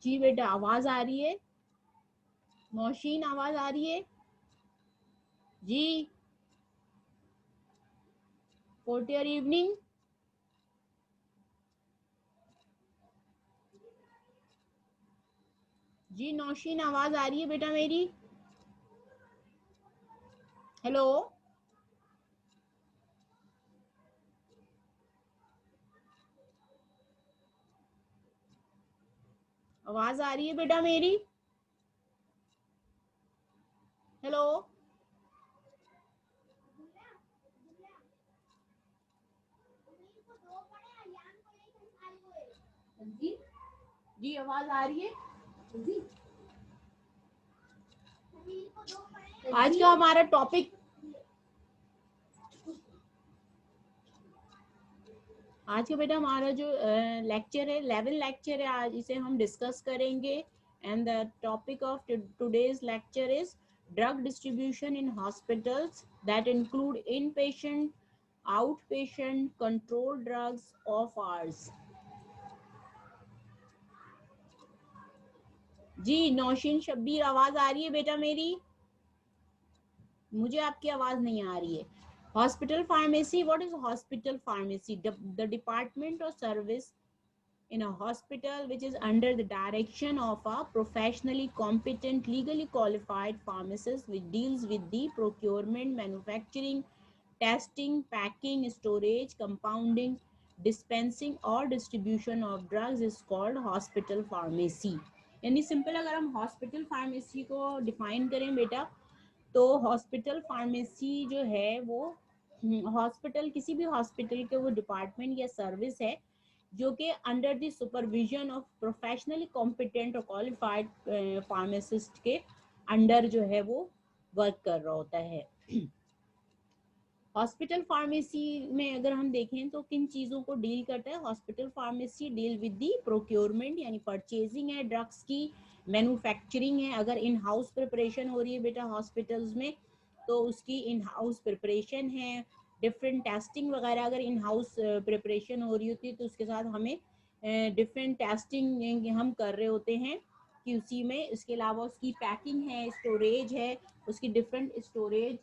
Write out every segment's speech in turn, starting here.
जी बेटा आवाज आ रही है? नौशीन आवाज आ रही है? जी फोर्थ ईयर इवनिंग। जी नौशीन आवाज आ रही है बेटा मेरी? हेलो आवाज आ रही है बेटा मेरी? हेलो जी आवाज आ रही है? आज का हमारा टॉपिक आज का बेटा हमारा जो लेक्चर है 11 लेक्चर है, आज इसे हम डिस्कस करेंगे। And the topic of today's lecture is drug distribution in hospitals that include in patient out patient control drugs of hours. जी नौशीन शब्बीर आवाज आ रही है बेटा मेरी? मुझे आपकी आवाज नहीं आ रही है। Hospital pharmacy, what is hospital pharmacy? The department और service in a hospital which is under the direction of a professionally competent legally qualified pharmacist, which deals with the procurement, manufacturing, testing, packing, storage, compounding, dispensing or distribution of drugs is called hospital pharmacy। यानी simple अगर हम hospital pharmacy को define करें बेटा, तो hospital pharmacy जो है वो हॉस्पिटल, किसी भी हॉस्पिटल के वो डिपार्टमेंट या सर्विस है जो कि under the supervision of professionally competent और क्वालिफाइड फार्मासिस्ट के अंडर जो है वो वर्क कर रहा होता है। हॉस्पिटल फार्मेसी में अगर हम देखें तो किन चीज़ों को डील करता है? Hospital pharmacy deal with the procurement यानी परचेजिंग है ड्रग्स की, मैन्युफैक्चरिंग है, अगर इन हाउस प्रिपरेशन हो रही है बेटा हॉस्पिटल्स में तो उसकी इन हाउस प्रिपरेशन है। डिफरेंट टेस्टिंग वगैरह अगर इन हाउस प्रिपरेशन हो रही होती है तो उसके साथ हमें डिफरेंट टेस्टिंग हम कर रहे होते हैं कि उसी में, इसके अलावा उसकी पैकिंग है, स्टोरेज है, उसकी डिफरेंट स्टोरेज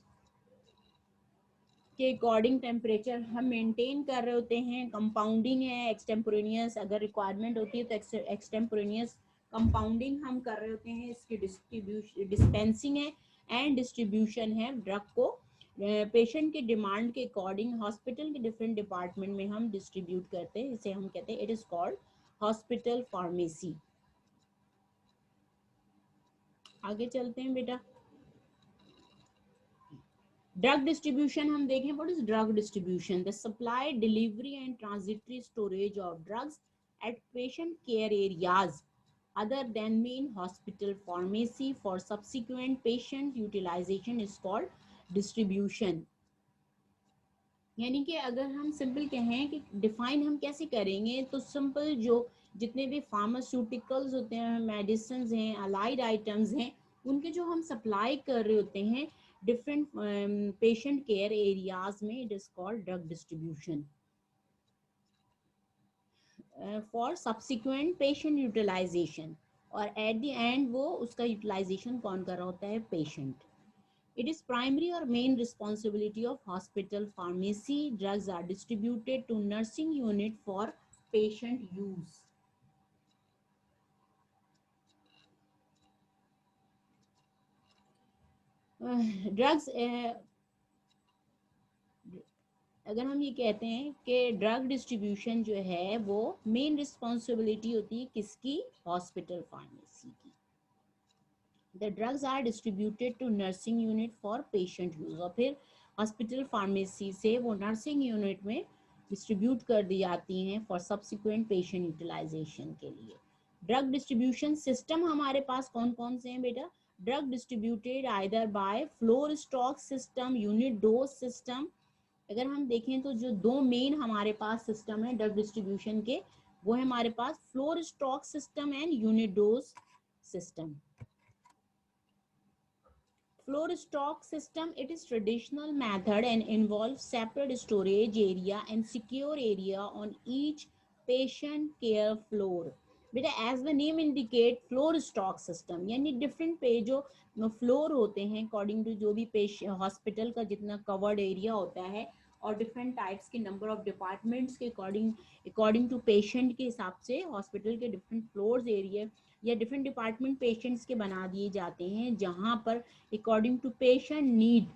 के अकॉर्डिंग टेम्परेचर हम मेंटेन कर रहे होते हैं। कंपाउंडिंग है, एक्सटेम्पोरेनियस अगर रिक्वायरमेंट होती है तो एक्सटेम्पोरेनियस कंपाउंडिंग हम कर रहे होते हैं। इसकी डिस्ट्रीब्यूशन डिस्पेंसिंग है एंड डिस्ट्रीब्यूशन है ड्रग को पेशेंट के डिमांड के अकॉर्डिंग हॉस्पिटल के डिफरेंट डिपार्टमेंट में हम डिस्ट्रीब्यूट करते हैं। इसे हम कहते हैं it is called hospital pharmacy. आगे चलते हैं बेटा। ड्रग डिस्ट्रीब्यूशन हम देखें, what is drug distribution? The supply, delivery and transitory storage of drugs eight patient care areas other than main hospital pharmacy for subsequent patient utilization is called distribution। यानी कि अगर हम सिंपल कहें कि define हम कैसे करेंगे तो सिंपल जो जितने भी फार्मास्यूटिकल्स होते हैं, मेडिसिन हैं, अलाइड आइटम्स हैं, उनके जो हम सप्लाई कर रहे होते हैं डिफरेंट पेशेंट केयर एरियाज में, it is called drug distribution for subsequent patient utilisation. और एट द एंड वो उसका यूटिलाइजेशन कौन कर रहा होता है? Patient. It is primary or main responsibility of hospital pharmacy. Drugs are distributed to nursing unit for patient use. Drugs अगर हम ये कहते हैं कि ड्रग डिस्ट्रीब्यूशन जो है वो मेन रिस्पॉन्सिबिलिटी होती है किसकी? हॉस्पिटल फार्मेसी की। The drugs are distributed to nursing unit for patient use, और फिर हॉस्पिटल फार्मेसी से वो नर्सिंग यूनिट में डिस्ट्रीब्यूट कर दी जाती हैं फॉर सब्सिक्वेंट पेशेंट यूटिलाइजेशन के लिए। ड्रग डिस्ट्रीब्यूशन सिस्टम हमारे पास कौन कौन से हैं बेटा? Drug distributed either by floor stock system, unit dose system. अगर हम देखें तो जो दो मेन हमारे पास सिस्टम है ड्रग डिस्ट्रीब्यूशन के, वो है हमारे पास floor stock system and unit dose system. Floor stock system, it is traditional method and involves separate storage area and secure area on each patient care floor। बेटा as the name indicate floor stock system, यानी different पे जो floor होते हैं according to जो भी hospital का जितना कवर्ड एरिया होता है और डिफरेंट टाइप्स के नंबर ऑफ डिपार्टमेंट्स के अकॉर्डिंग टू पेशेंट के हिसाब से हॉस्पिटल के डिफरेंट फ्लोर्स एरिया या डिफरेंट डिपार्टमेंट पेशेंट्स के बना दिए जाते हैं, जहाँ पर according to patient need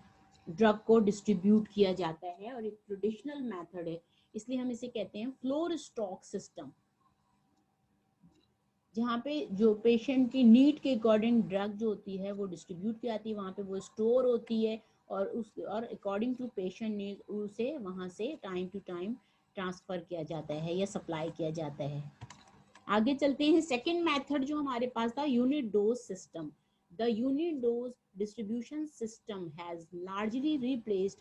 drug को डिस्ट्रीब्यूट किया जाता है और एक ट्रेडिशनल मेथड है, इसलिए हम इसे कहते हैं फ्लोर स्टॉक सिस्टम, जहाँ पे जो पेशेंट की नीड के अकॉर्डिंग ड्रग जो होती है वो डिस्ट्रीब्यूट की जाती है, वहाँ पे वो स्टोर होती है और अकॉर्डिंग टू पेशेंट नीड उसे वहाँ से टाइम टू टाइम ट्रांसफर किया जाता है या सप्लाई किया जाता है। आगे चलते हैं, सेकेंड मेथड जो हमारे पास था unit dose system. The unit dose distribution system has largely replaced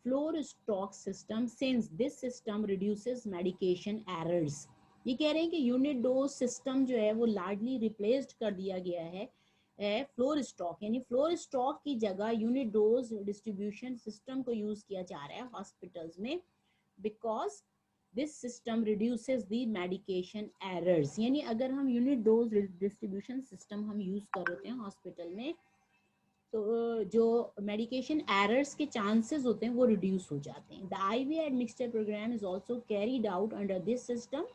floor stock system since this system reduces medication errors. ये कह रहे हैं कि यूनिट डोज सिस्टम जो है वो लार्जली रिप्लेस्ड कर दिया गया है फ्लोर स्टॉक, यानी फ्लोर स्टॉक की जगह यूनिट डोज डिस्ट्रीब्यूशन सिस्टम को यूज किया जा रहा है हॉस्पिटल्स में, because this system reduces the medication errors. यानी अगर हम यूनिट डोज डिस्ट्रीब्यूशन सिस्टम हम यूज कर रहे हैं हॉस्पिटल में, तो जो मेडिकेशन एरर्स के चांसेस होते हैं वो रिड्यूस हो जाते हैं। The IV admixture programme is also carried out under this system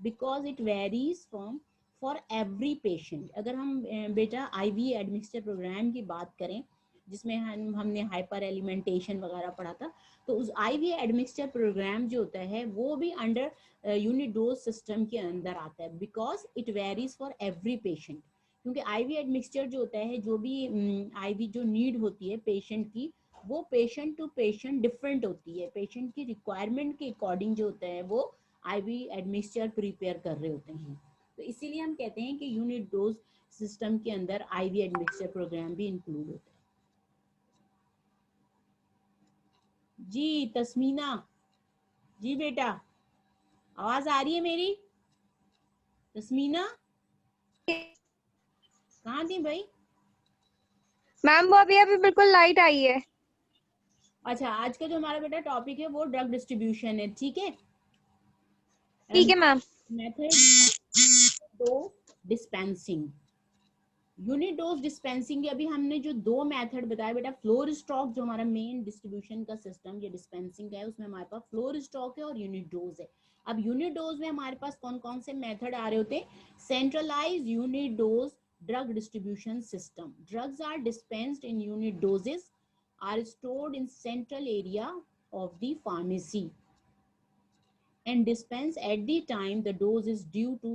because it varies from for every patient. अगर हम बेटा आईवी एडमिक्सचर प्रोग्राम की बात करें, जिसमें हमने हाइपर एलिमेंटेशन वगैरह पढ़ा था, तो उस आईवी एडमिक्सचर प्रोग्राम जो होता है वो भी अंडर यूनिट डोज सिस्टम के अंदर आता है, because it varies for every patient. क्योंकि आईवी एडमिक्सचर जो होता है, जो भी आईवी जो नीड होती है पेशेंट की, वो पेशेंट टू पेशेंट डिफरेंट होती है, पेशेंट की रिक्वायरमेंट के अकॉर्डिंग जो होता है वो आईवी एडमिक्सचर प्रिपेयर कर रहे होते हैं। तो इसीलिए हम कहते हैं कि यूनिट डोज सिस्टम के अंदर आईवी एडमिक्सचर प्रोग्राम भी इंक्लूड होता है। जी तस्मीना, जी बेटा, आवाज आ रही है मेरी? तस्मीना कहाँ थी भाई? मैम वो अभी अभी बिल्कुल लाइट आई है। अच्छा, आज का जो हमारा बेटा टॉपिक है वो ड्रग डिस्ट्रीब्यूशन है, ठीक है? ठीक है ma'am. Method dose dispensing. Unit dose dispensing के अभी हमने जो दो मेथड बताया बेटा, फ्लोर स्टॉक जो हमारा मेन डिस्ट्रीब्यूशन का सिस्टम या डिस्पेंसिंग का है, उसमें हमारे पास फ्लोर स्टॉक है और यूनिट डोज है। अब यूनिट डोज में हमारे पास कौन कौन से मेथड आ रहे होते हैं? Centralise unit dose drug distribution system. Drugs are dispensed in unit doses are stored in central area of the pharmacy and dispense at the time the dose is due to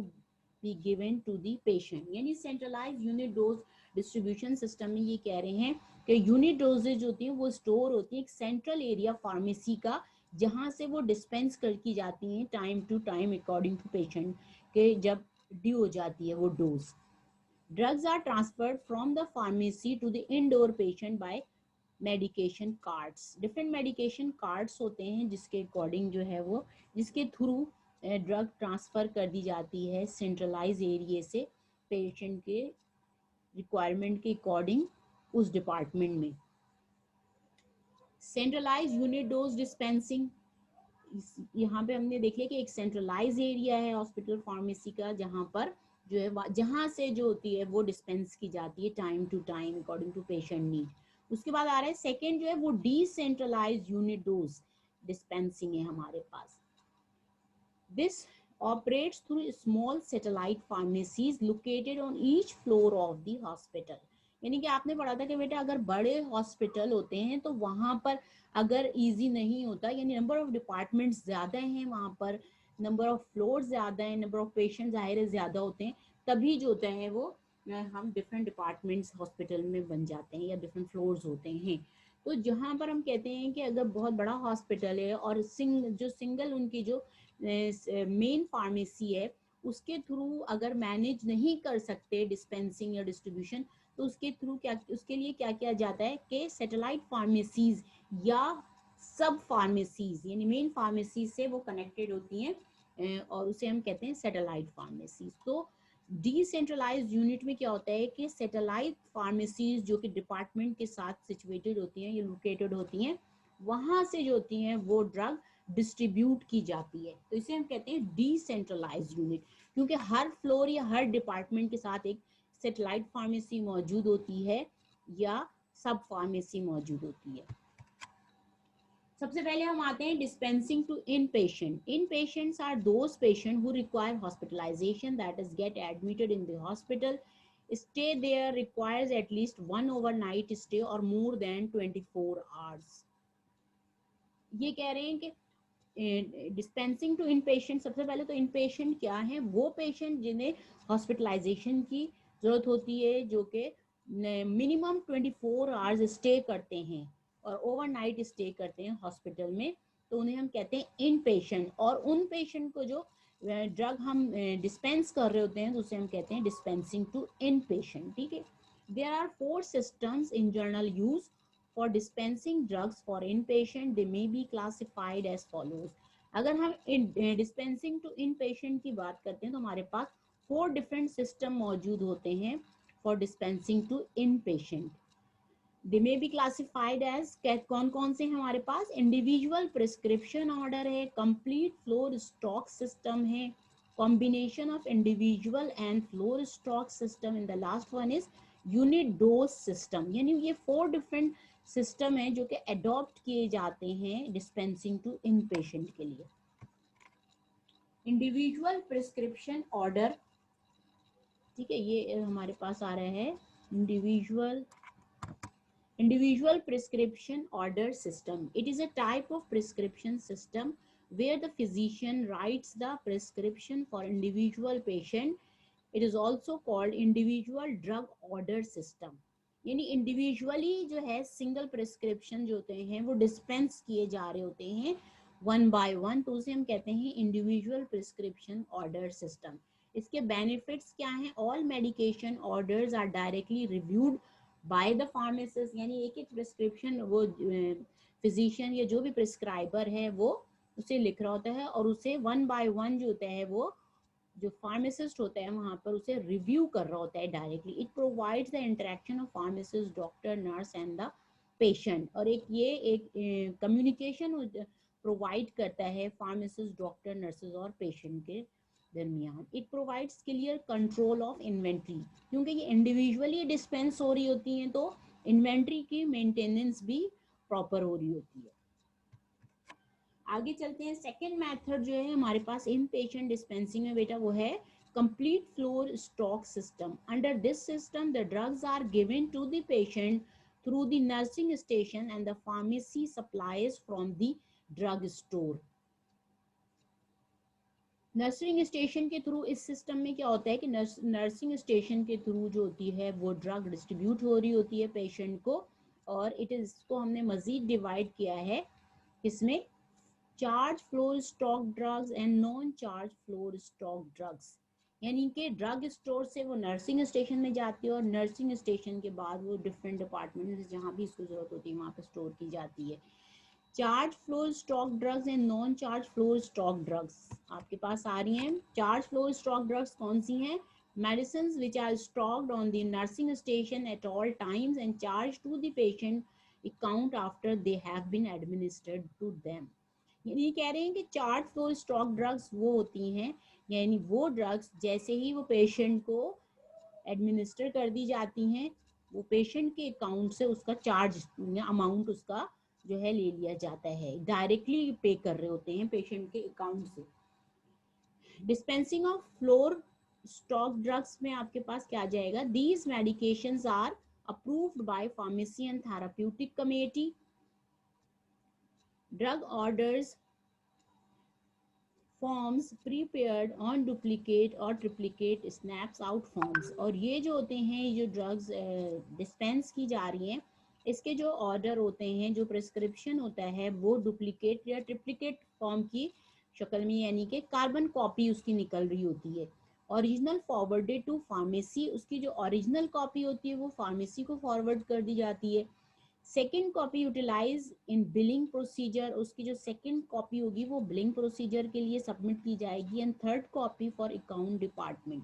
be given to the patient। यानी centralise unit dose distribution system में ये कह रहे हैं कि unit doses होती है वो स्टोर होती है एक सेंट्रल एरिया फार्मेसी का, जहां से वो डिस्पेंस कर की जाती हैं time to time according to patient के जब ड्यू हो जाती है वो dose. Drugs are transferred from the pharmacy to the indoor patient by medication cards. Different medication cards होते हैं जिसके अकॉर्डिंग जो है वो, जिसके थ्रू ड्रग ट्रांसफर कर दी जाती है सेंट्रलाइज एरिया से पेशेंट के रिक्वायरमेंट के अकॉर्डिंग उस डिपार्टमेंट में। सेंट्रलाइज यूनिट डोज डिस्पेंसिंग, यहाँ पे हमने देख लिया कि एक सेंट्रलाइज एरिया है हॉस्पिटल फार्मेसी का, जहाँ पर जो है जहाँ से जो होती है वो डिस्पेंस की जाती है time to time according to patient need. उसके बाद आ रहा है सेकेंड जो है वो डिसेंट्रलाइज यूनिट डोज डिस्पेंसिंग है हमारे पास। This operates through small satellite pharmacies located on each floor of the hospital। यानी कि आपने पढ़ा था कि बेटा अगर बड़े हॉस्पिटल होते हैं तो वहां पर अगर इजी नहीं होता, यानी नंबर ऑफ डिपार्टमेंट्स ज्यादा हैं वहां पर, नंबर ऑफ फ्लोर ज्यादा है, नंबर ऑफ पेशेंट जाहिर है ज्यादा होते हैं, तभी जो होता है वो हम डिफरेंट डिपार्टमेंट्स हॉस्पिटल में बन जाते हैं या डिफरेंट फ्लोर्स होते हैं। तो जहाँ पर हम कहते हैं कि अगर बहुत बड़ा हॉस्पिटल है और जो सिंगल उनकी जो मेन फार्मेसी है उसके थ्रू अगर मैनेज नहीं कर सकते डिस्पेंसिंग या डिस्ट्रीब्यूशन, तो उसके थ्रू क्या, उसके लिए क्या किया जाता है कि सैटेलाइट फार्मेसीज या सब फार्मेसीज, यानी मेन फार्मेसी से वो कनेक्टेड होती हैं और उसे हम कहते हैं सैटेलाइट फार्मेसीज। तो डिसेंट्रलाइज यूनिट में क्या होता है कि सैटेलाइट फार्मेसीज जो कि डिपार्टमेंट के साथ सिचुएटेड होती हैं या लोकेटेड होती हैं, वहां से जो होती हैं वो ड्रग डिस्ट्रीब्यूट की जाती है। तो इसे हम कहते हैं डिसेंट्रलाइज यूनिट, क्योंकि हर फ्लोर या हर डिपार्टमेंट के साथ एक सेटेलाइट फार्मेसी मौजूद होती है या सब फार्मेसी मौजूद होती है। सबसे पहले हम आते हैं dispensing to in patient. In patients are those patient who require hospitalisation, that is get admitted in the hospital, stay there requires at least one overnight stay or more than 24 hours। ये कह रहे हैं कि dispensing to in patient, सबसे पहले तो इन patient क्या है, वो पेशेंट जिन्हें हॉस्पिटलाइजेशन की जरूरत होती है, जो कि मिनिमम 24 आवर्स स्टे करते हैं और ओवरनाइट स्टे करते हैं हॉस्पिटल में, तो उन्हें हम कहते हैं इन पेशेंट। और उन पेशेंट को जो ड्रग हम डिस्पेंस कर रहे होते हैं तो उसे हम कहते हैं डिस्पेंसिंग टू इन पेशेंट। ठीक है, there are 4 systems in general use for dispensing drugs for inpatient, they may be classified as follows। अगर हम डिस्पेंसिंग टू इनपेशेंट की बात करते हैं तो हमारे पास 4 डिफरेंट सिस्टम मौजूद होते हैं for dispensing to inpatient. They may be classified as, कौन कौन से हैं हमारे पास, इंडिविजुअल प्रिस्क्रिप्शन ऑर्डर है, कंप्लीट फ्लोर स्टॉक सिस्टम है, combination of individual and floor stock system, in the last one is unit dose system. यानी ये 4 डिफरेंट सिस्टम है जो कि अडॉप्ट किए जाते हैं डिस्पेंसिंग टू इन पेशेंट के लिए। इंडिविजुअल प्रिस्क्रिप्शन ऑर्डर, ठीक है, ये हमारे पास आ रहा है individual prescription order system। It is a type of prescription system where the physician writes the prescription for individual patient। It is also called individual drug order system। यानी individually जो है single prescription जो होते हैं वो dispense किए जा रहे होते हैं 1 by 1, तो उसे हम कहते हैं इंडिविजुअल प्रिस्क्रिप्शन ऑर्डर सिस्टम। इसके बेनिफिट्स क्या हैं, all medication orders are directly reviewed by the pharmacist. यानी एक एक प्रिस्क्रिप्शन वो फिजिशियन या जो भी प्रिस्क्राइबर है वो उसे लिख रहा होता है और उसे 1 by 1 जो होता है वो जो फार्मासिस्ट होता है वहां पर उसे रिव्यू कर रहा होता है directly. It provides the interaction of pharmacist, doctor, nurse and the patient. और एक कम्युनिकेशन प्रोवाइड करता है फार्मासिस्ट, डॉक्टर, नर्सेज और पेशेंट के दरमियान। It provides clear control of inventory, क्योंकि ये इंडिविजुअली डिस्पेंस हो रही होती हैं तो इन्वेंट्री की मेंटेनेंस भी प्रॉपर हो रही होती है। आगे चलते हैं, सेकेंड मेथड जो है हमारे पास इन पेशेंट डिस्पेंसिंग में बेटा वो है complete floor stock system. Under this system the drugs are given to the patient through the nursing station and the pharmacy supplies from the drug store. Nursing station के through इस system में क्या होता है कि नर्सिंग स्टेशन के through जो होती है वो ड्रग डिस्ट्रीब्यूट हो रही होती है पेशेंट को, और इसको हमने मजीद डिवाइड किया है इसमें charge floor stock drugs and non charge floor stock drugs. यानी कि ड्रग स्टोर से वो नर्सिंग स्टेशन में जाती है और नर्सिंग स्टेशन के बाद वो डिफरेंट डिपार्टमेंट जहाँ भी इसको जरूरत होती है वहाँ पे स्टोर की जाती है। Charge floor stock drugs and non charge floor stock drugs आपके पास आ रही हैं। चार्ज फ्लोर स्टॉक ड्रग्स कौन सी हैं, medicines which are stocked on the nursing station at all times and charged to the patient account after they have been administered to them। ये कह रहे हैं कि चार्ज फ्लोर स्टॉक ड्रग्स वो होती हैं, यानी वो ड्रग्स जैसे ही वो पेशेंट को एडमिनिस्टर कर दी जाती हैं वो पेशेंट के अकाउंट से उसका चार्ज अमाउंट उसका जो है ले लिया जाता है, डायरेक्टली पे कर रहे होते हैं पेशेंट के अकाउंट से। Dispensing of floor stock drugs में आपके पास क्या आ जाएगा, these medications are approved by pharmacy and therapeutic committee. Drug orders forms prepared on duplicate और ट्रिप्लीकेट स्नैप्स आउट फॉर्म्स। और ये जो होते हैं ये जो ड्रग्स डिस्पेंस की जा रही हैं इसके जो ऑर्डर होते हैं, जो प्रिस्क्रिप्शन होता है वो डुप्लीकेट या ट्रिप्लीकेट फॉर्म की शक्ल में, यानी कि कार्बन कॉपी उसकी निकल रही होती है। ओरिजिनल फॉरवर्डेड टू फार्मेसी, उसकी जो ओरिजिनल कॉपी होती है वो फार्मेसी को फॉरवर्ड कर दी जाती है। सेकेंड कॉपी यूटिलाइज इन बिलिंग प्रोसीजर, उसकी जो सेकेंड कॉपी होगी वो बिलिंग प्रोसीजर के लिए सबमिट की जाएगी। And third copy for account department,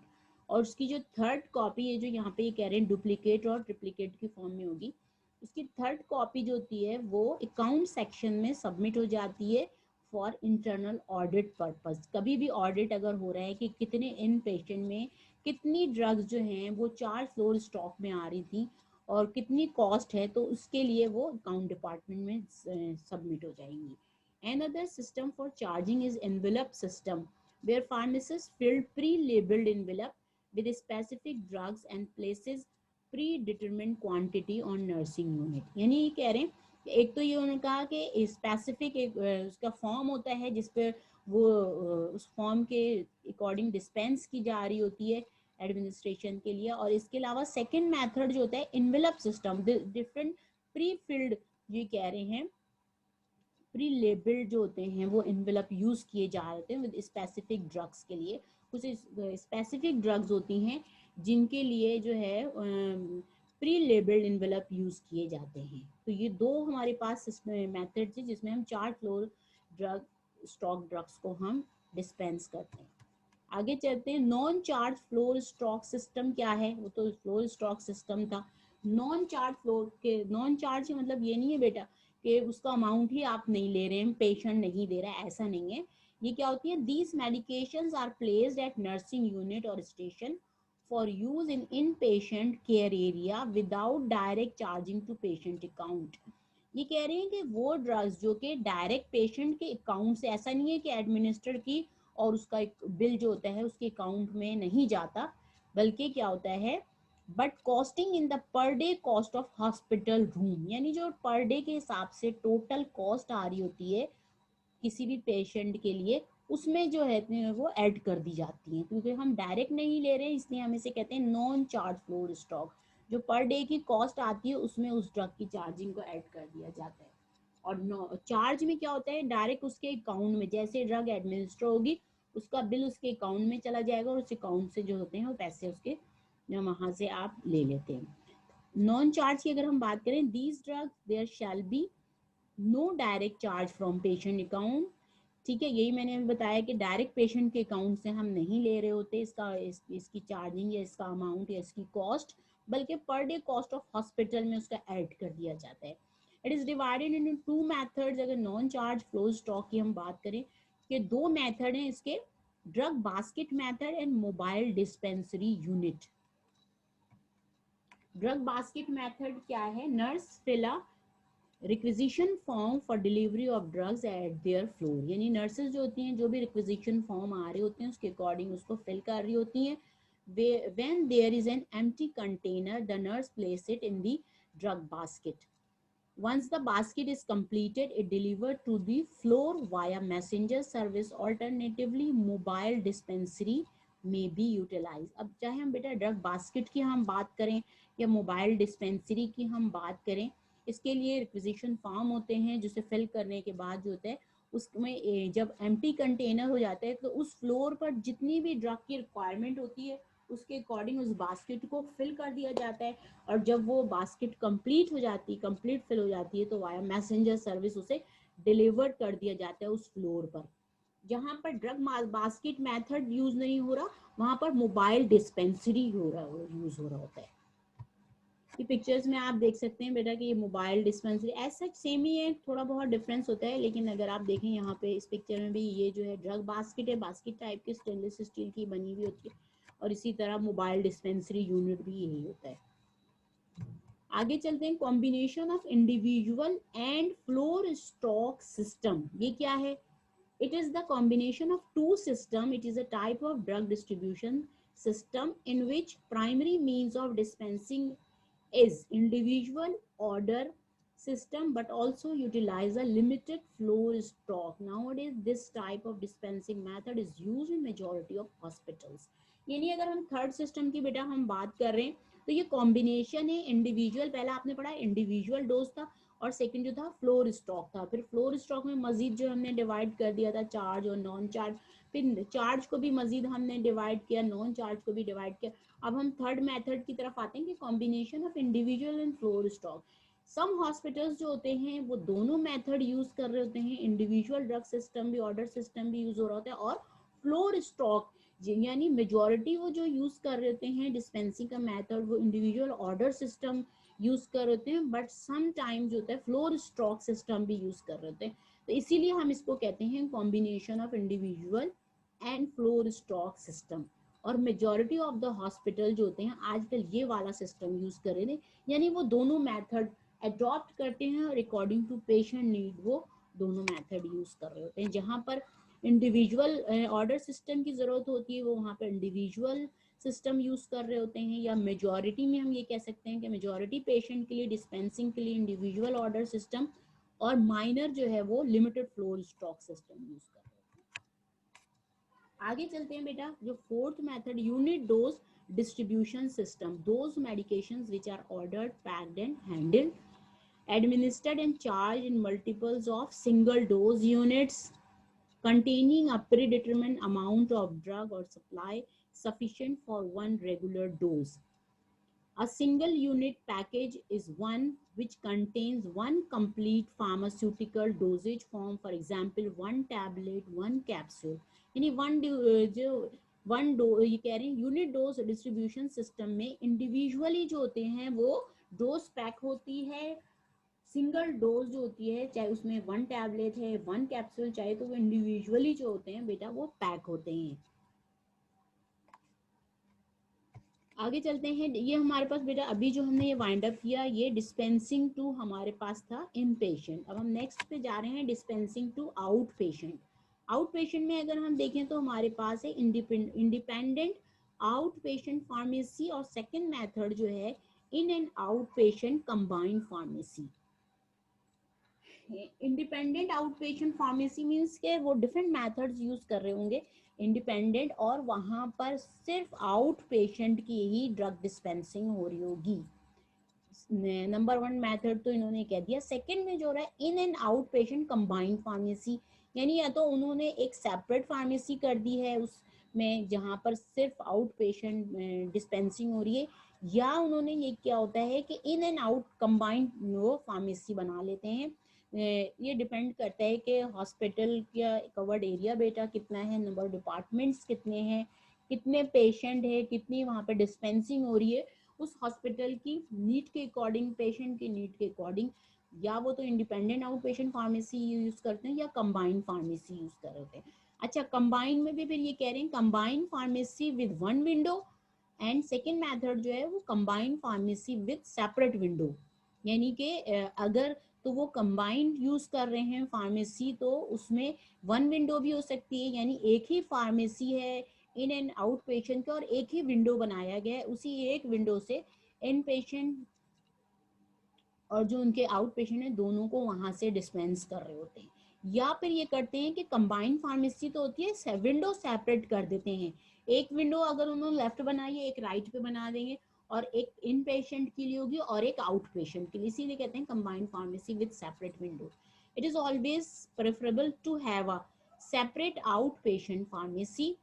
और उसकी जो थर्ड कॉपी है जो यहाँ पे ये कह रहे हैं डुप्लीकेट और ट्रिप्लीकेट की फॉर्म में होगी, उसकी थर्ड कॉपी जो होती है वो अकाउंट सेक्शन में सबमिट हो जाती है फॉर इंटरनल ऑडिट पर्पस। कभी भी ऑडिट अगर हो रहा है कि कितने इन पेशेंट में कितनी ड्रग्स जो हैं वो 4 फ्लोर स्टॉक में आ रही थी और कितनी कॉस्ट है, तो उसके लिए वो अकाउंट डिपार्टमेंट में सबमिट हो जाएंगी। Another system for charging is envelope system, where pharmacists fill pre-labeled envelope with specific drugs and places predetermined quantity on nursing unit। यानी ये कह रहे हैं कि एक तो ये उन्होंने कहा कि स्पेसिफिक एक उसका फॉर्म होता है जिस पे वो उस फॉर्म के अकॉर्डिंग डिस्पेंस की जा रही होती है एडमिनिस्ट्रेशन के लिए। और इसके अलावा सेकेंड मेथड जो होता है envelope system, different pre filled, ये कह रहे हैं प्री लेबल्ड जो होते हैं वो इन्वेलप यूज किए जा रहे होते हैं विद स्पेसिफिक ड्रग्स के लिए। कुछ स्पेसिफिक ड्रग्स होती हैं जिनके लिए जो है प्री लेबल्ड इन्वेलप यूज किए जाते हैं। तो ये दो हमारे पास मेथड है जिसमें हम 4 फ्लोर ड्रग स्टॉक ड्रग्स को हम डिस्पेंस करते हैं। आगे चलते हैं, non charge floor stock system क्या है? वो तो फ्लोर स्टॉक सिस्टम था। नॉन चार्ज फ्लोर के नॉन चार्ज मतलब ये नहीं है बेटा कि उसका अमाउंट ही आप नहीं ले रहे हैं, पेशेंट नहीं दे रहा है, ऐसा नहीं है। ये क्या होती है, these medications are placed at nursing unit और station for use in patient care area without direct charging to patient account. ये कह रहे हैं कि वो ड्रग्स जो कि डायरेक्ट पेशेंट के अकाउंट से, ऐसा नहीं है कि एडमिनिस्टर की और उसका एक बिल जो होता है उसके अकाउंट में नहीं जाता, बल्कि क्या होता है, but costing in the per day cost of hospital room, यानी जो पर डे के हिसाब से टोटल कॉस्ट आ रही होती है किसी भी पेशेंट के लिए, उसमें जो है वो ऐड कर दी जाती है। क्योंकि हम डायरेक्ट नहीं ले रहे हैं इसलिए हम इसे कहते हैं नॉन चार्ज फ्लोर स्टॉक। जो पर डे की कॉस्ट आती है उसमें उस ड्रग की चार्जिंग को ऐड कर दिया जाता है। और चार्ज में क्या होता है, डायरेक्ट उसके अकाउंट में, जैसे ड्रग एडमिनिस्टर होगी उसका बिल उसके अकाउंट में चला जाएगा और उस अकाउंट से जो होते हैं वो पैसे उसके वहां से आप ले लेते हैं। नॉन चार्ज की अगर हम बात करें, these drugs there shall be no direct charge from patient account. ठीक है, यही मैंने बताया कि डायरेक्ट पेशेंट के अकाउंट से हम नहीं ले रहे होते इसकी चार्जिंग या इसका अमाउंट या इसकी कॉस्ट, बल्कि per day cost of hospital में उसका ऐड कर दिया जाता है। It is divided in 2 methods. अगर नॉन चार्ज फ्लो स्टॉक की हम बात करें कि 2 मेथड हैं इसके, drug basket method and mobile dispensary unit. Drug basket method क्या है, nurse fill a requisition form for delivery of drugs at their floor, यानी नर्सेज जो होती हैं जो भी रिक्विजिशन फॉर्म आ रहे होते हैं उसके अकॉर्डिंग उसको फिल कर रही होती हैं। When there is an empty container the nurse place it in the drug basket. Once the basket is completed, it delivered to the floor via messenger service. Alternatively, mobile dispensary may be utilized. अब चाहे हम बेटा drug basket की हम बात करें या mobile dispensary की हम बात करें, इसके लिए रिक्विजिशन फॉर्म होते हैं जिसे फिल करने के बाद जो होता है उसमें जब एम्प्टी कंटेनर हो जाता है तो उस फ्लोर पर जितनी भी ड्रग की रिक्वायरमेंट होती है उसके अकॉर्डिंग उस बास्केट को फिल कर दिया जाता है। और जब वो बास्केट कंप्लीट हो जाती है, कंप्लीट फिल हो जाती है, तो वाया मैसेंजर सर्विस उसे डिलीवर कर दिया जाता है उस फ्लोर पर। जहां पर ड्रग बास्केट मेथड यूज नहीं हो रहा वहां पर मोबाइल डिस्पेंसरी यूज हो रहा होता है। कि पिक्चर्स में आप देख सकते हैं बेटा कि ये mobile dispensary as such same ही है, थोड़ा बहुत डिफरेंस होता है, लेकिन अगर आप देखें यहाँ पे इस पिक्चर में भी ये जो है ड्रग बास्केट है, बास्केट टाइप की स्टेनलेस स्टील की बनी हुई होती है, और इसी तरह मोबाइल डिस्पेंसरी यूनिट भी यही होता है। आगे चलते हैं, combination of individual and floor stock system. ये क्या है, it is the combination of two systems. It is a type of drug distribution system in which primary means of dispensing is individual order system but also utilize a limited floor stock. Nowadays this type of dispensing method is used in majority of hospitals. यानी अगर हम third system की बेटा हम बात कर रहे हैं तो ये कॉम्बिनेशन है इंडिविजुअल, पहला आपने पढ़ा इंडिविजुअल डोज था, और सेकंड जो था फ्लोर स्टॉक था। फिर फ्लोर स्टॉक में मजीद जो हमने डिवाइड कर दिया था चार्ज और नॉन चार्ज, फिर चार्ज को भी मजीद हमने डिवाइड किया, नॉन चार्ज को भी डिवाइड किया। अब हम थर्ड मेथड की तरफ आते हैं कि combination of individual and floor stock. Some hospitals जो होते हैं वो दोनों मेथड यूज कर रहे होते हैं, इंडिविजुअल ड्रग सिस्टम भी, ऑर्डर सिस्टम भी यूज हो रहा होता है, और फ्लोर स्टॉक यानी मेजॉरिटी वो जो यूज कर रहे होते हैं डिस्पेंसिंग का मेथड वो इंडिविजुअल ऑर्डर सिस्टम यूज कर रहे होते हैं, बट सम टाइम जो होता है फ्लोर स्टॉक सिस्टम भी यूज कर रहे होते हैं। तो इसीलिए हम इसको कहते हैं combination of individual and floor stock system. और मेजॉरिटी ऑफ द हॉस्पिटल जो होते हैं आजकल ये वाला सिस्टम यूज कर रहे हैं, यानी वो दोनों मेथड अडॉप्ट करते हैं और अकॉर्डिंग टू पेशेंट नीड वो दोनों मेथड यूज कर रहे होते हैं। जहाँ पर इंडिविजुअल ऑर्डर सिस्टम की जरूरत होती है वो वहाँ पर इंडिविजुअल सिस्टम यूज कर रहे होते हैं, या मेजॉरिटी में हम ये कह सकते हैं कि मेजॉरिटी पेशेंट के लिए डिस्पेंसिंग के लिए इंडिविजुअल ऑर्डर सिस्टम, और माइनर जो है वो limited floor stock system use कर रहे हैं। आगे चलते हैं बेटा, जो fourth method unit dose distribution system, those medications which are ordered, packed and handled, administered and charged in multiples of single dose units containing a predetermined amount of drug or supply sufficient for one regular dose. A single unit package is one which contains one complete pharmaceutical dosage form, for example one tablet, one capsule. यानी ये कह रहे हैं unit dose distribution system में individually जो होते हैं वो डोज पैक होती है, सिंगल डोज जो होती है चाहे उसमें वन टैबलेट है वन कैप्सूल चाहे, तो वो इंडिविजुअली जो होते हैं बेटा वो पैक होते हैं। आगे चलते हैं, ये हमारे पास बेटा अभी जो हमने ये वाइंड अप किया ये डिस्पेंसिंग टू हमारे पास था इन पेशेंट। अब हम नेक्स्ट पे जा रहे हैं dispensing to outpatient. Out patient में अगर हम देखें तो हमारे पास है इंडिपेंडेंट आउट पेशेंट फार्मेसी, और सेकेंड मेथड जो है in and out patient combined pharmacy. Independent outpatient pharmacy means के वो डिफरेंट मेथड्स यूज कर रहे होंगे इंडिपेंडेंट, और वहां पर सिर्फ आउट पेशेंट की ही ड्रग डिस्पेंसिंग हो रही होगी। नंबर वन मेथड तो इन्होंने कह दिया। सेकंड में जो हो रहा है in and out patient combined pharmacy, यानी या तो उन्होंने एक सेपरेट फार्मेसी कर दी है उसमें जहां पर सिर्फ आउट पेशेंट डिस्पेंसिंग हो रही है, या उन्होंने ये क्या होता है कि इन एंड आउट कंबाइंड वो फार्मेसी बना लेते हैं। ये डिपेंड करता है कि हॉस्पिटल का कवर्ड एरिया बेटा कितना है, नंबर ऑफ डिपार्टमेंट्स कितने हैं, कितने पेशेंट है, कितनी वहाँ पे डिस्पेंसिंग हो रही है, उस हॉस्पिटल की नीड के अकॉर्डिंग, पेशेंट की नीड के अकॉर्डिंग, या वो तो independent outpatient pharmacy use करते हैं या कंबाइंड फार्मेसी यूज कर रहे हैं। अच्छा, कंबाइंड में भी फिर ये कह रहे हैं combined pharmacy with one window, and second method जो है वो combined pharmacy with separate window, यानी कि अगर तो वो कंबाइंड यूज कर रहे हैं फार्मेसी तो उसमें वन विंडो भी हो सकती है, यानी एक ही फार्मेसी है इन एंड आउट पेशेंट का और एक ही विंडो बनाया गया है, उसी एक विंडो से इन पेशेंट और जो उनके आउट पेशेंट है दोनों को वहां से डिस्पेंस कर रहे होते हैं। या फिर ये करते हैं कि कंबाइंड फार्मेसी तो होती है विंडो सेपरेट कर देते हैं, एक विंडो अगर उन्होंने लेफ्ट बनाई है एक राइट पे बना देंगे, और एक इन पेशेंट के लिए होगी और एक आउट पेशेंट के लिए, इसीलिए कहते हैं combined pharmacy with separate window. It is always preferable to have a separate outpatient pharmacy.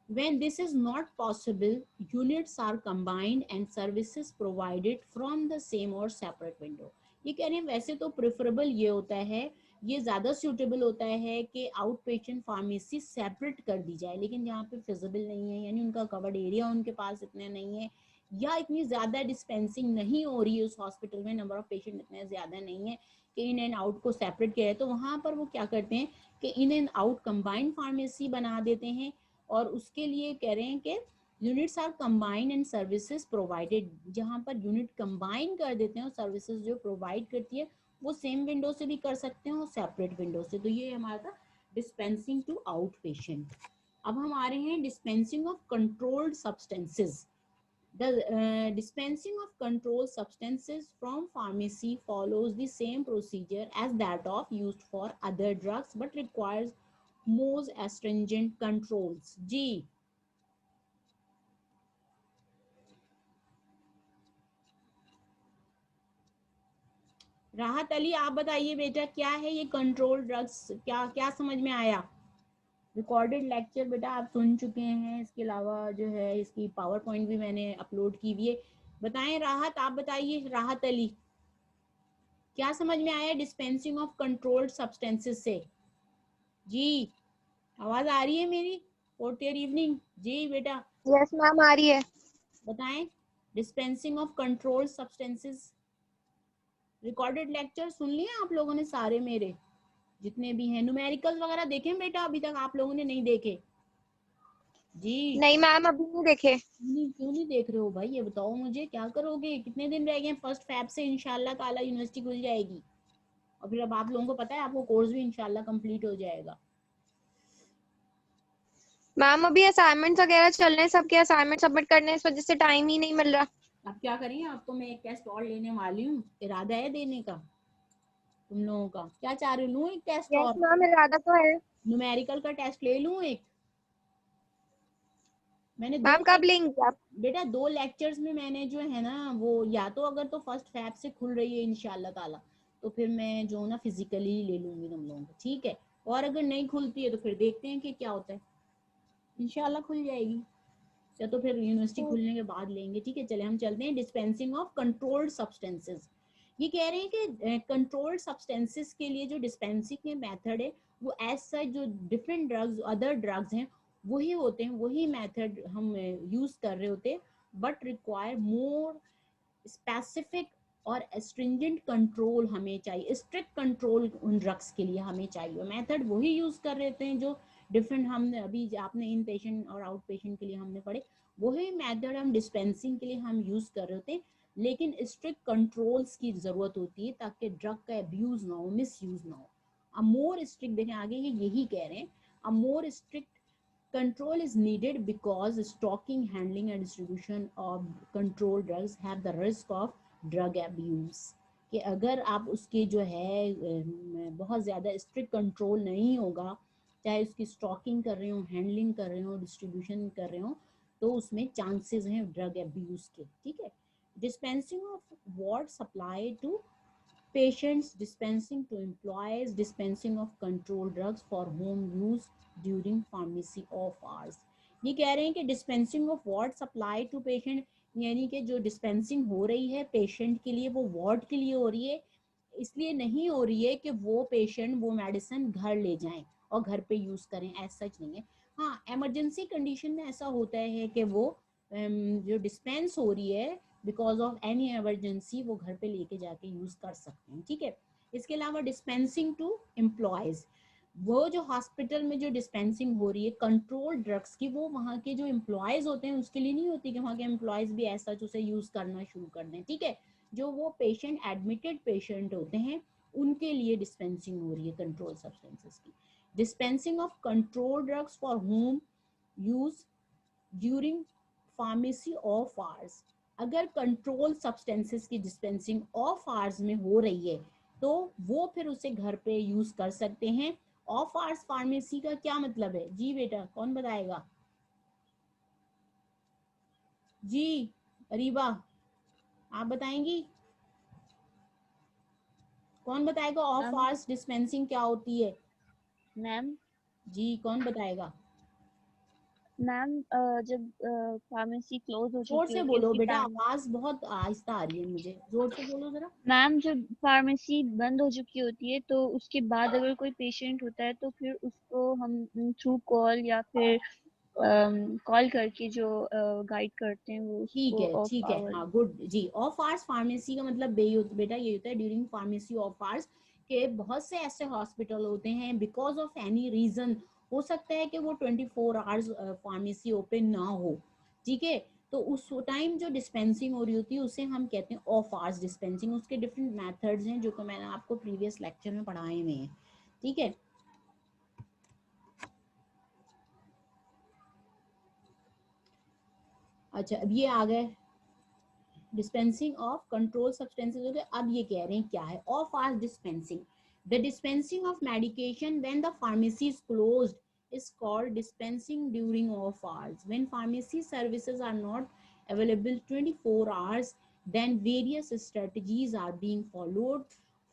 When this is not possible, units are combined and services provided from the same or separate window. ये कह रहे हैं वैसे तो preferable ये होता है, ये ज़्यादा सूटेबल होता है कि आउट पेशेंट फार्मेसी सेपरेट कर दी जाए, लेकिन जहाँ पे फिजिबल नहीं है, यानी उनका कवर्ड एरिया उनके पास इतने नहीं है, या इतनी ज़्यादा डिस्पेंसिंग नहीं हो रही है उस हॉस्पिटल में, नंबर ऑफ पेशेंट इतने ज़्यादा नहीं है कि इन एंड आउट को सेपरेट किया है, तो वहाँ पर वो क्या करते हैं कि इन एंड आउट कंबाइंड फार्मेसी बना देते हैं, और उसके लिए कह रहे हैं कि units are combined and services provided, जहां पर यूनिट कंबाइन कर देते हैं और सर्विसेज जो प्रोवाइड करती है वो सेम विंडो से भी कर सकते हैं और सेपरेट विंडो से। तो ये हमारा था डिस्पेंसिंग टू आउट पेशेंट। अब हम आ रहे हैं dispensing of controlled substances. The dispensing of controlled substances from pharmacy follows the same procedure as that of used for other drugs but requires more stringent controls. जी राहत अली आप बताइए बेटा क्या है ये कंट्रोल ड्रग्स, क्या क्या समझ में आया? रिकॉर्डेड लेक्चर बेटा आप सुन चुके हैं, इसके अलावा जो है इसकी पावर पॉइंट भी मैंने अपलोड की हुई है। बताएं राहत, आप बताइए राहत अली क्या समझ में आया डिस्पेंसिंग ऑफ कंट्रोल्ड सब्सटेंसेस से? जी आवाज आ रही है मेरी? फोर्थ इवनिंग जी बेटा यस मैम आ रही है। बताएं dispensing of controlled substances. Recorded lecture सुन लिए आप लोगों ने सारे मेरे? जितने भी हैं न्यूमेरिकल्स वगैरह देखे बेटा अभी तक आप लोगों ने नहीं देखे? जी नहीं मैम, अभी नहीं देखे। क्यों नहीं देख रहे हो भाई, ये बताओ मुझे, क्या करोगे? कितने दिन रह गए? फर्स्ट फैब से इंशाल्लाह ताला यूनिवर्सिटी खुल जाएगी, और फिर अब आप लोगों को पता है आपको कोर्स भी इंशाल्लाह कंप्लीट हो जाएगा। मैम अभी असाइनमेंट्स वगैरह चल रहे हैं, सबके असाइनमेंट सबमिट करने हैं, इस वजह से टाइम ही नहीं मिल रहा। अब क्या करें, अब तो मैं एक टेस्ट और लेने वाली हूँ, इरादा है देने का तुम लोगों का? क्या चाह रही, लूँ एक टेस्ट यस और? मैम, इरादा तो है। न्यूमेरिकल का टेस्ट ले लूँ एक? मैंने दो मैम कब लेंगी आप? बेटा 2 लेक्चर्स में मैंने जो है ना वो, या तो अगर तो फर्स्ट फैब से खुल रही है इंशाल्लाह ताला, तो फिर मैं जो ना फिजिकली ले लूंगी तुम लोगों को, ठीक है? और अगर नहीं खुलती है तो फिर देखते हैं कि क्या होता है, इंशाल्लाह खुल जाएगी, या तो फिर यूनिवर्सिटी खुलने के बाद लेंगे, ठीक है? चले हम चलते हैं। डिस्पेंसिंग ऑफ कंट्रोल्ड सब्सटेंसेस, ये कह रहे हैं कि कंट्रोल्ड सब्सटेंसेस के लिए जो डिस्पेंसिंग के मेथड है वो एज सच जो डिफरेंट ड्रग्स अदर ड्रग्स हैं वही होते हैं, वही मेथड हम यूज कर रहे होते हैं, बट रिक्वायर मोर स्पेसिफिक और स्ट्रिंजेंट कंट्रोल हमें चाहिए, स्ट्रिक्ट कंट्रोल उन ड्रग्स के लिए हमें चाहिए। मेथड वही यूज कर रहे थे जो डिफरेंट हमने अभी आपने इन पेशेंट और आउट पेशेंट के लिए हमने पढ़े, वही मेथड हम डिस्पेंसिंग के लिए हम यूज कर रहे होते, लेकिन स्ट्रिक्ट कंट्रोल्स की जरूरत होती है ताकि ड्रग का अब्यूज ना हो, मिस यूज ना हो। अब मोर स्ट्रिक्ट देखें आगे ये यही कह रहे हैं, अब more strict control is needed because stocking, handling and distribution of controlled drugs have the risk of drug abuse, कि अगर आप उसके जो है बहुत ज़्यादा स्ट्रिक्ट कंट्रोल नहीं होगा, चाहे उसकी स्टॉकिंग कर रहे हो, हैंडलिंग कर रहे हो, डिस्ट्रीब्यूशन कर रहे हो, तो उसमें चांसेस हैं ड्रग एब्यूज के, ठीक है? Dispensing of what supply to patients, dispensing to employees, dispensing of controlled drugs for home use during pharmacy off hours। ये कह रहे हैं कि dispensing of what supply to patient, यानी कि जो dispensing हो रही है patient के लिए वो ward के लिए हो रही है, इसलिए नहीं हो रही है कि वो पेशेंट वो मेडिसिन घर ले जाएं और घर पे यूज करें, ऐसा सच नहीं है। हाँ, इमरजेंसी कंडीशन में ऐसा होता है कि वो जो डिस्पेंस हो रही है बिकॉज ऑफ एनी इमरजेंसी वो घर पे लेके जाके यूज कर सकते हैं, ठीक है? इसके अलावा डिस्पेंसिंग टू एम्प्लॉयज, वो जो हॉस्पिटल में जो डिस्पेंसिंग हो रही है कंट्रोल ड्रग्स की, वो वहाँ के जो एम्प्लॉयज होते हैं उसके लिए नहीं होती कि वहाँ के एम्प्लॉयज भी ऐसा उसे यूज करना शुरू कर दें, ठीक है? जो वो पेशेंट एडमिटेड पेशेंट होते हैं उनके लिए डिस्पेंसिंग हो रही है कंट्रोल सब्सटेंसेस की। Dispensing of control drugs for home use during pharmacy of hours, अगर कंट्रोल सब्सटेंसेस की डिस्पेंसिंग ऑफ आवर्स में हो रही है तो वो फिर उसे घर पे यूज कर सकते हैं। ऑफ आवर्स फार्मेसी का क्या मतलब है जी बेटा, कौन बताएगा? जी अरीबा आप बताएंगी? कौन बताएगा ऑफ मैम आवर्स डिस्पेंसिंग क्या होती है? मैम जी कौन बताएगा? मैम जब फार्मेसी क्लोज हो जोर चुकी से होती है बोलो उसकी बेटा, टाइम। आवाज बहुत आहिस्ता आ रही है मुझे, जोर से बोलो जरा। मैम जब फार्मेसी बंद हो चुकी होती है तो उसके बाद अगर कोई पेशेंट होता है तो फिर उसको हम थ्रू कॉल या फिर कॉल करके जो गाइड करते हैं वो उसको ऑफ ठीक है, आवर। हाँ गुड जी। ऑफ आवर्स फार्मेसी का मतलब बेटा ये होता है ड्यूरिंग फार्मेसी ऑफ आवर्स, के बहुत से ऐसे हॉस्पिटल होते हैं बिकॉज ऑफ एनी रीजन, हो सकता है कि वो 24 आवर्स फार्मेसी ओपन ना हो, ठीक है? तो उस टाइम जो डिस्पेंसिंग हो रही होती है उसे हम कहते हैं ऑफ आवर्स डिस्पेंसिंग। उसके डिफरेंट मेथड्स हैं जो कि मैंने आपको प्रीवियस लेक्चर में पढ़ाए हुए हैं, ठीक है? अच्छा अब ये आ गए डिस्पेंसिंग ऑफ कंट्रोल सब्सटेंसेस हो गए। अब ये कह रहे हैं क्या है of hours dispensing, the dispensing of medication when the pharmacy is closed is called dispensing during off hours. When pharmacy services are not available 24 hours, then various strategies are being followed.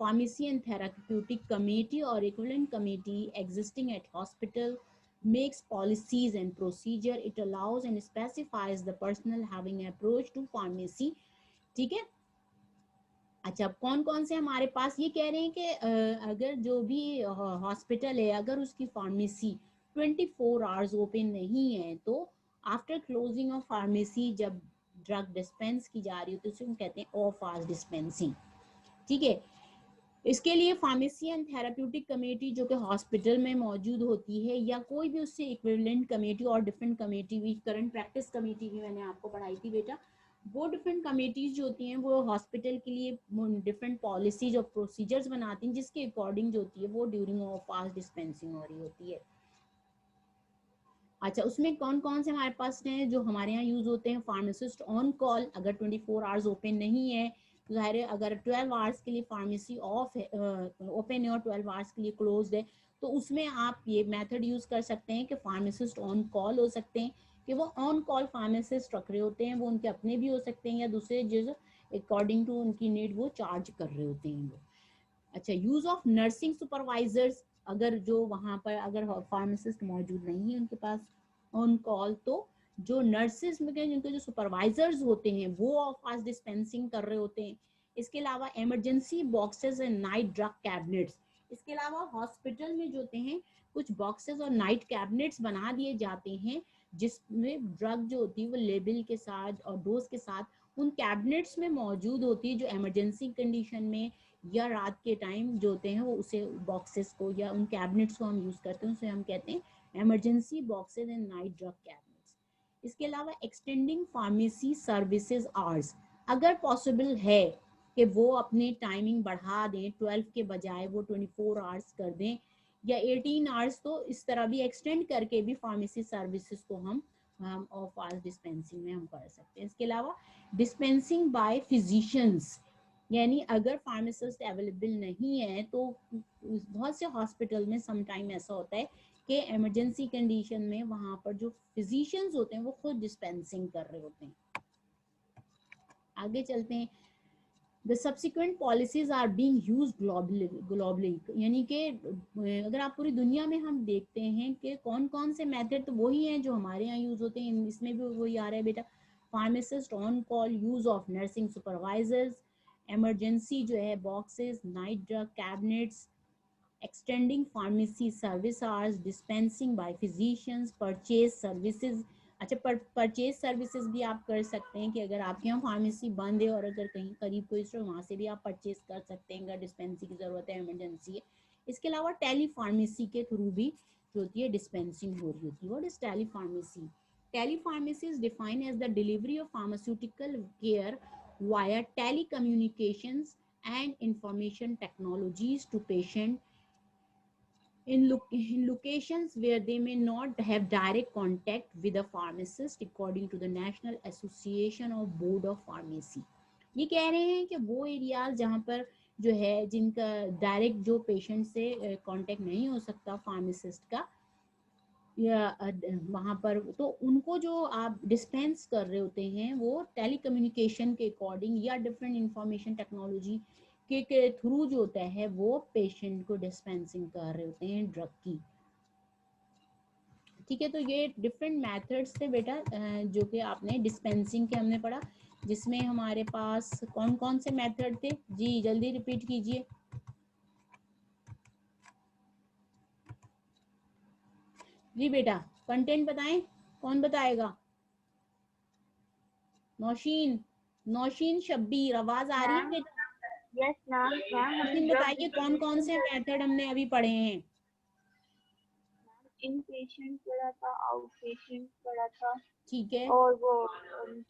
Pharmacy and Therapeutic Committee or equivalent committee existing at hospital makes policies and procedure. It allows and specifies the personnel having approach to pharmacy, ठीक है? अच्छा अब कौन कौन से हमारे पास ये कह रहे हैं कि अगर जो भी हॉस्पिटल है अगर उसकी फार्मेसी 24 आवर्स ओपन नहीं है तो आफ्टर क्लोजिंग ऑफ फार्मेसी जब ड्रग डिस्पेंस की जा रही होती है उसे हम कहते हैं ऑफ आवर्स डिस्पेंसिंग, ठीक है? इसके लिए फार्मेसी एंड थेराप्यूटिक कमेटी जो कि हॉस्पिटल में मौजूद होती है, या कोई भी उससे इक्विवेलेंट कमेटी और डिफरेंट कमेटी भी, करंट प्रैक्टिस कमेटी भी मैंने आपको पढ़ाई थी बेटा, वो डिफरेंट कमेटीज जो होती हैं वो हॉस्पिटल के लिए डिफरेंट पॉलिसीज और प्रोसीजर्स बनाती हैं, जिसके अकॉर्डिंग जो होती है वो ड्यूरिंग ऑफ फास्ट डिस्पेंसिंग हो रही होती है। अच्छा, उसमें कौन कौन से हमारे पास हैं जो हमारे यहाँ यूज होते हैं? फार्मासिस्ट ऑन कॉल, अगर 24 आवर्स ओपन नहीं है तो जाहिर है, अगर 12 आवर्स के लिए फार्मेसी ऑफ है, ओपन है और 12 आवर्स के लिए क्लोज्ड है, तो उसमें आप ये मेथड यूज कर सकते हैं कि फार्मासिस्ट ऑन कॉल हो सकते हैं, कि वो ऑन कॉल फार्मासिस्ट रख रहे होते हैं, वो उनके अपने भी हो सकते हैं या दूसरे जो अकॉर्डिंग टू उनकी नीड वो चार्ज कर रहे होते हैं वो। अच्छा, यूज ऑफ नर्सिंग सुपरवाइजर्स, अगर जो वहाँ पर अगर फार्मासिस्ट मौजूद नहीं है उनके पास ऑन कॉल, तो जो नर्सेज में जिनके जो सुपरवाइजर्स होते हैं वो फास्ट डिस्पेंसिंग कर रहे होते हैं। इसके अलावा emergency boxes and night drug cabinets, इसके अलावा हॉस्पिटल में जो होते हैं कुछ बॉक्सेस और नाइट कैबिनेट्स बना दिए जाते हैं, जिसमें ड्रग जो होती है वो लेबल के साथ और डोज के साथ उन कैबिनेट्स में मौजूद होती है, जो इमरजेंसी कंडीशन में या रात के टाइम जो होते हैं वो उसे बॉक्सेस को या उन कैबिनेट्स को हम यूज करते हैं, उसे हम कहते हैं emergency boxes and night drug cabinets. इसके अलावा एक्सटेंडिंग फार्मेसी सर्विसेज आवर्स, अगर पॉसिबल है कि वो अपनी टाइमिंग बढ़ा दें, 12 के बजाय वो 24 आवर्स कर दें या 18 आवर्स, तो इस तरह भी एक्सटेंड करके भी फार्मेसी सर्विसेज को हम और फास्ट डिस्पेंसिंग में हम कर सकते हैं। इसके अलावा डिस्पेंसिंग बाय फिजिशियंस, यानी अगर फार्मासिस्ट अवेलेबल नहीं है तो बहुत से हॉस्पिटल में सम टाइम ऐसा होता है कि इमरजेंसी कंडीशन में वहां पर जो फिजिशियंस होते हैं वो खुद डिस्पेंसिंग कर रहे होते हैं। आगे चलते हैं। The subsequent policies are being used globally, यानी कि अगर आप पूरी दुनिया में हम देखते हैं कि कौन कौन से मेथड, तो वही हैं जो हमारे यहाँ यूज होते हैं, इसमें भी वही आ रहा है बेटा। Pharmacist on call, use of nursing supervisors, emergency जो है boxes, night drug cabinets, extending pharmacy service hours, dispensing by physicians, purchase services. अच्छा, परचेज सर्विसेज भी आप कर सकते हैं कि अगर आपके यहाँ फार्मेसी बंद है और अगर कहीं करीब कोई स्टोर, वहाँ से भी आप परचेज कर सकते हैं अगर डिस्पेंसिंग की ज़रूरत है, इमरजेंसी है। इसके अलावा टेली फार्मेसी के थ्रू भी जो होती है डिस्पेंसिंग हो रही होती है। What is telepharmacy? Telepharmacy is defined as the delivery of pharmaceutical care via telecommunications and information technologies to patient in locations where they may not have direct contact with a pharmacist, according to the National Association of Board of Pharmacy। ये कह रहे हैं कि वो areas जहाँ पर जो है जिनका डायरेक्ट जो पेशेंट से कांटेक्ट नहीं हो सकता फार्मासिस्ट का, या वहाँ पर, तो उनको जो आप डिस्पेंस कर रहे होते हैं वो टेलीकम्युनिकेशन के अकॉर्डिंग या डिफरेंट इंफॉर्मेशन टेक्नोलॉजी के थ्रू जो होता है वो पेशेंट को डिस्पेंसिंग कर रहे होते हैं ड्रग की। ठीक है, तो ये डिफरेंट मेथड्स थे बेटा जो कि आपने डिस्पेंसिंग के हमने पढ़ा, जिसमें हमारे पास कौन कौन से मेथड थे? जी जल्दी रिपीट कीजिए। जी बेटा कंटेंट बताएं, कौन बताएगा? नौशीन, नौशीन शब्बीर, आवाज आ रही है बेटा? Yes ma'am. नौशीन बताइए कौन कौन से मेथड हमने अभी पढ़े हैं? इन पेशेंट पढ़ा था, आउट पेशेंट पढ़ा था, ठीक है। और वो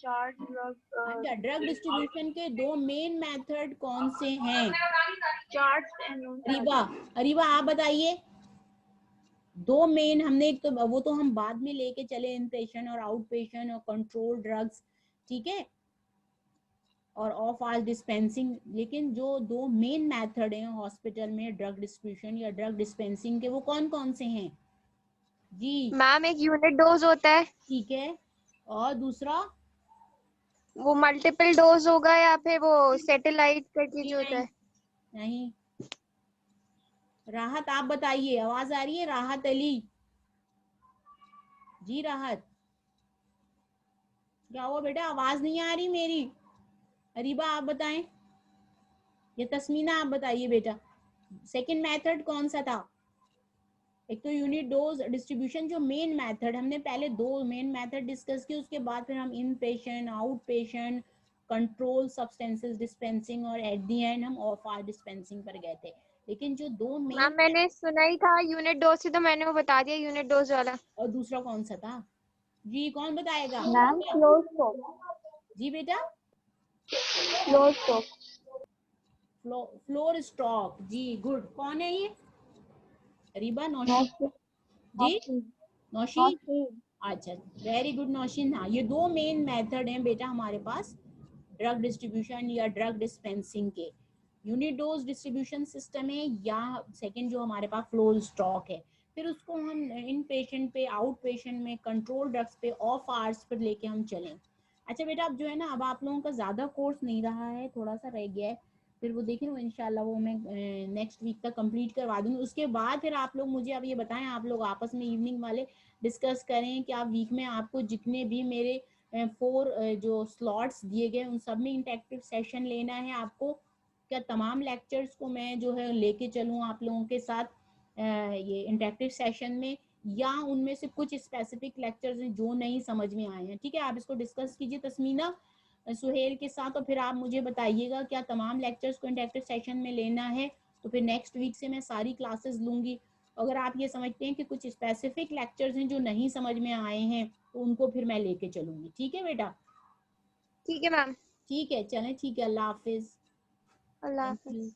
चार्ज अच्छा, ड्रग डिस्ट्रीब्यूशन के दो मेन मेथड कौन से हैं? चार्ज एंड अरीबा, अरीबा आप बताइए। दो मेन हमने, एक तो वो तो हम बाद में लेके चले, इन पेशेंट और आउट पेशेंट और कंट्रोल ड्रग्स, ठीक है, और ऑफ आवर डिस्पेंसिंग, लेकिन जो दो मेन मेथड हैं हॉस्पिटल में ड्रग डिस्ट्रीब्यूशन या ड्रग डिस्पेंसिंग के, वो कौन कौन से हैं? जी मैम एक यूनिट डोज होता है, ठीक है, और दूसरा? वो मल्टीपल डोज होगा, या फिर वो सैटेलाइट करके जो होता है। नहीं, राहत आप बताइए, आवाज आ रही है? राहत अली, जी राहत, क्या हुआ बेटा, आवाज नहीं आ रही मेरी? अरीबा आप बताएं, या तस्मीना आप बताइए बेटा, सेकंड मेथड कौन सा था? एक तो यूनिट डोज डिस्ट्रीब्यूशन, जो मेन मेथड हमने पहले दो मेन मेथड डिस्कस किए, उसके बाद फिर हम in patient, out patient, control substances dispensing और एट द एंड हम ऑफ आर डिस्पेंसिंग पर गए थे। लेकिन जो दो मैम मेन, मैंने सुना ही था यूनिट डोज से, तो मैंने वो बता दिया यूनिट डोज वाला। और दूसरा कौन सा था जी, कौन बताएगा? मैम क्लोज स्टॉक, जी बेटा, क्लोज स्टॉक। फ्लोर स्टॉक, जी गुड। कौन है ये? रीबा, नौशीन जी, नौशीन, अच्छा वेरी गुड नौशीन। हाँ, ये दो मेन मेथड हैं बेटा हमारे पास ड्रग डिस्ट्रीब्यूशन या ड्रग डिस्पेंसिंग के। यूनिट डोज डिस्ट्रीब्यूशन सिस्टम है, या सेकंड जो हमारे पास फ्लोर स्टॉक है। फिर उसको हम इन पेशेंट पे, आउट पेशेंट में, कंट्रोल ड्रग्स पे, ऑफ आवर्स पर लेके हम चलें। अच्छा बेटा, अब जो है ना, अब आप लोगों का ज़्यादा कोर्स नहीं रहा है, थोड़ा सा रह गया है, फिर वो देखें, वो इंशाल्लाह वो मैं नेक्स्ट वीक तक कंप्लीट करवा दूंगी। उसके बाद फिर आप लोग मुझे अब ये बताएं, आप लोग आपस में इवनिंग वाले डिस्कस करें कि आप वीक में आपको जितने भी मेरे 4 जो स्लॉट्स दिए गए उन सब में इंटरेक्टिव सेशन लेना है आपको। क्या तमाम लेक्चर्स को मैं जो है लेके चलूँ आप लोगों के साथ ये इंटरेक्टिव सेशन में, या उनमें से कुछ स्पेसिफिक लेक्चर्स हैं जो नहीं समझ में आए हैं? ठीक है, आप इसको डिस्कस कीजिए तस्मीना सुहेल के साथ, और फिर आप मुझे बताइएगा क्या तमाम लेक्चर्स को इंटरेक्टिव सेशन में लेना है। तो फिर नेक्स्ट वीक से मैं सारी क्लासेस लूंगी। अगर आप ये समझते हैं कि कुछ स्पेसिफिक लेक्चर्स हैं जो नहीं समझ में आए हैं, तो उनको फिर मैं लेके चलूंगी। ठीक है बेटा? ठीक है मैम, ठीक है, चलें, ठीक है, अल्लाह हाफिज। अल्लाह थैंक हाफिज। यू।